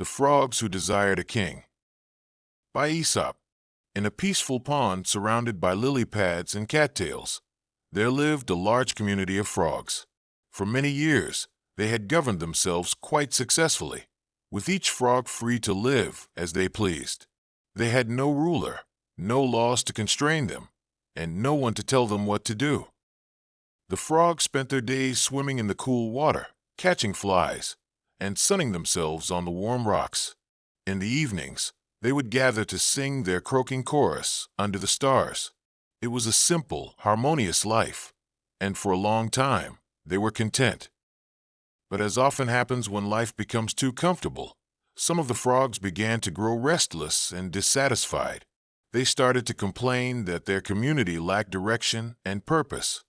The Frogs Who Desired a King. By Aesop. In a peaceful pond surrounded by lily pads and cattails, there lived a large community of frogs. For many years, they had governed themselves quite successfully, with each frog free to live as they pleased. They had no ruler, no laws to constrain them, and no one to tell them what to do. The frogs spent their days swimming in the cool water, catching flies, and sunning themselves on the warm rocks. In the evenings, they would gather to sing their croaking chorus under the stars. It was a simple, harmonious life, and for a long time, they were content. But as often happens when life becomes too comfortable, some of the frogs began to grow restless and dissatisfied. They started to complain that their community lacked direction and purpose.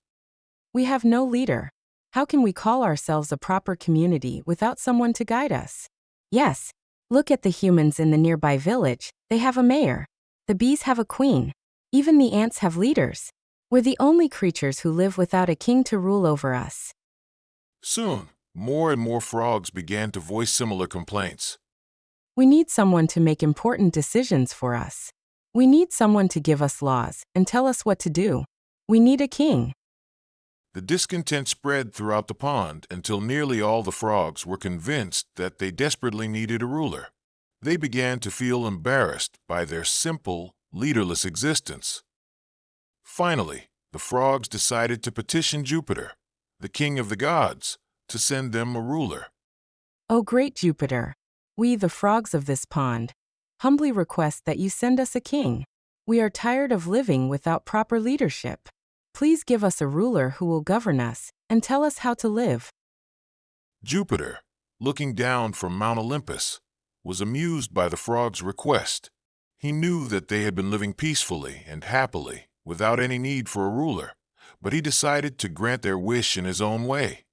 We have no leader. How can we call ourselves a proper community without someone to guide us? Yes, look at the humans in the nearby village. They have a mayor. The bees have a queen. Even the ants have leaders. We're the only creatures who live without a king to rule over us. Soon, more and more frogs began to voice similar complaints. We need someone to make important decisions for us. We need someone to give us laws and tell us what to do. We need a king. The discontent spread throughout the pond until nearly all the frogs were convinced that they desperately needed a ruler. They began to feel embarrassed by their simple, leaderless existence. Finally, the frogs decided to petition Jupiter, the king of the gods, to send them a ruler. O great Jupiter, we, the frogs of this pond, humbly request that you send us a king. We are tired of living without proper leadership. Please give us a ruler who will govern us and tell us how to live. Jupiter, looking down from Mount Olympus, was amused by the frogs' request. He knew that they had been living peacefully and happily without any need for a ruler, but he decided to grant their wish in his own way.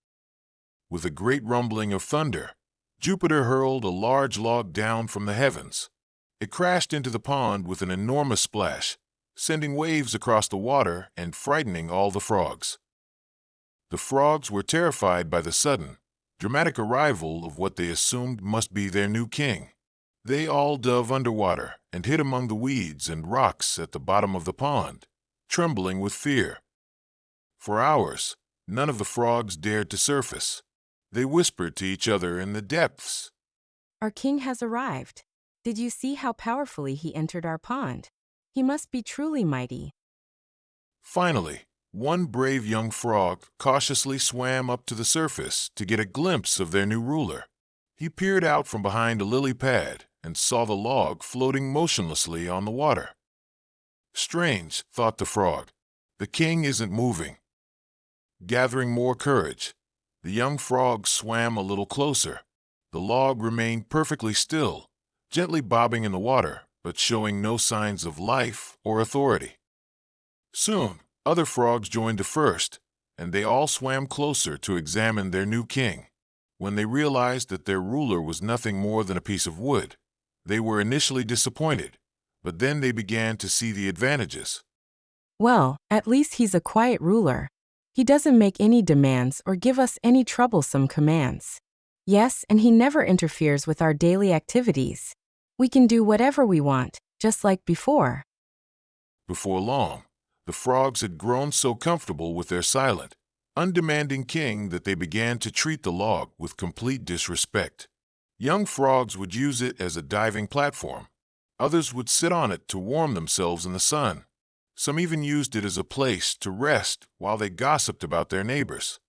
With a great rumbling of thunder, Jupiter hurled a large log down from the heavens. It crashed into the pond with an enormous splash, sending waves across the water and frightening all the frogs. The frogs were terrified by the sudden, dramatic arrival of what they assumed must be their new king. They all dove underwater and hid among the weeds and rocks at the bottom of the pond, trembling with fear. For hours, none of the frogs dared to surface. They whispered to each other in the depths. Our king has arrived. Did you see how powerfully he entered our pond? He must be truly mighty. Finally, one brave young frog cautiously swam up to the surface to get a glimpse of their new ruler. He peered out from behind a lily pad and saw the log floating motionlessly on the water. Strange, thought the frog. The king isn't moving. Gathering more courage, the young frog swam a little closer. The log remained perfectly still, gently bobbing in the water, but showing no signs of life or authority. Soon, other frogs joined the first, and they all swam closer to examine their new king. When they realized that their ruler was nothing more than a piece of wood, they were initially disappointed, but then they began to see the advantages. Well, at least he's a quiet ruler. He doesn't make any demands or give us any troublesome commands. Yes, and he never interferes with our daily activities. We can do whatever we want, just like before. Before long, the frogs had grown so comfortable with their silent, undemanding king that they began to treat the log with complete disrespect. Young frogs would use it as a diving platform. Others would sit on it to warm themselves in the sun. Some even used it as a place to rest while they gossiped about their neighbors.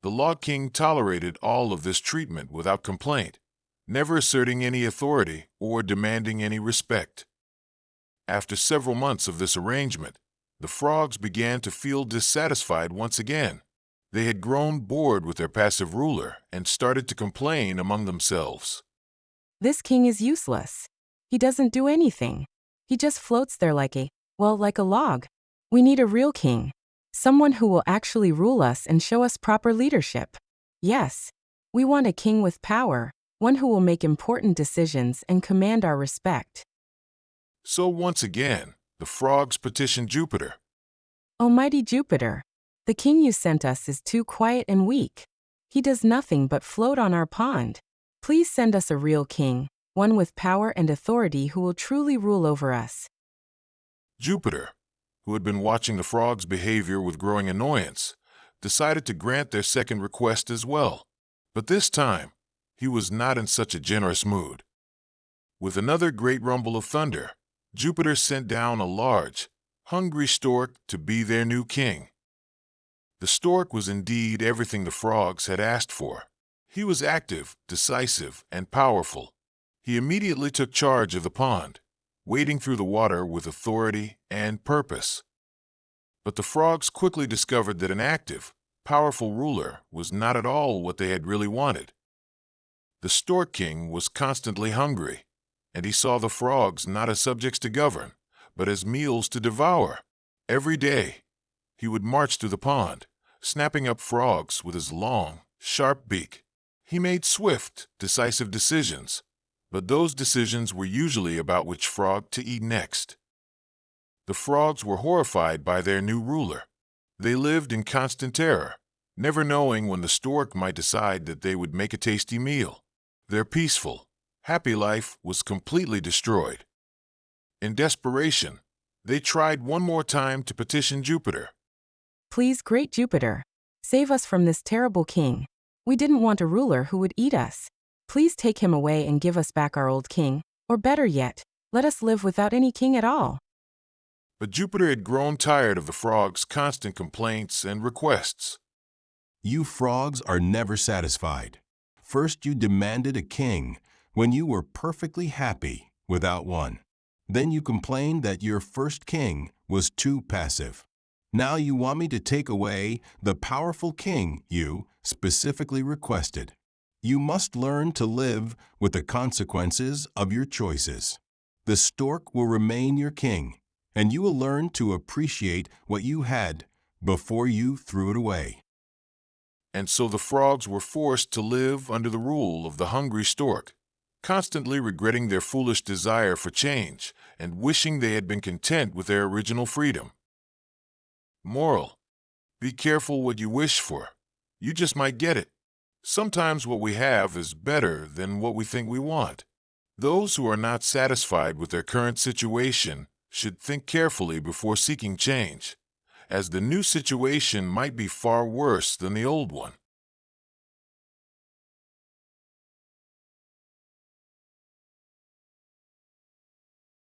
The Log King tolerated all of this treatment without complaint, never asserting any authority or demanding any respect. After several months of this arrangement, the frogs began to feel dissatisfied once again. They had grown bored with their passive ruler and started to complain among themselves. This king is useless. He doesn't do anything. He just floats there like a log. We need a real king. Someone who will actually rule us and show us proper leadership. Yes, we want a king with power, one who will make important decisions and command our respect. So once again, the frogs petitioned Jupiter. Almighty Jupiter, the king you sent us is too quiet and weak. He does nothing but float on our pond. Please send us a real king, one with power and authority who will truly rule over us. Jupiter, who had been watching the frogs' behavior with growing annoyance, decided to grant their second request as well. But this time, he was not in such a generous mood. With another great rumble of thunder, Jupiter sent down a large, hungry stork to be their new king. The stork was indeed everything the frogs had asked for. He was active, decisive, and powerful. He immediately took charge of the pond, wading through the water with authority and purpose. But the frogs quickly discovered that an active, powerful ruler was not at all what they had really wanted. The Stork King was constantly hungry, and he saw the frogs not as subjects to govern, but as meals to devour. Every day, he would march through the pond, snapping up frogs with his long, sharp beak. He made swift, decisive decisions, but those decisions were usually about which frog to eat next. The frogs were horrified by their new ruler. They lived in constant terror, never knowing when the stork might decide that they would make a tasty meal. Their peaceful, happy life was completely destroyed. In desperation, they tried one more time to petition Jupiter. Please, great Jupiter, save us from this terrible king. We didn't want a ruler who would eat us. Please take him away and give us back our old king, or better yet, let us live without any king at all. But Jupiter had grown tired of the frogs' constant complaints and requests. You frogs are never satisfied. First you demanded a king when you were perfectly happy without one. Then you complained that your first king was too passive. Now you want me to take away the powerful king you specifically requested. You must learn to live with the consequences of your choices. The stork will remain your king, and you will learn to appreciate what you had before you threw it away. And so the frogs were forced to live under the rule of the hungry stork, constantly regretting their foolish desire for change and wishing they had been content with their original freedom. Moral: be careful what you wish for. You just might get it. Sometimes what we have is better than what we think we want. Those who are not satisfied with their current situation should think carefully before seeking change, as the new situation might be far worse than the old one.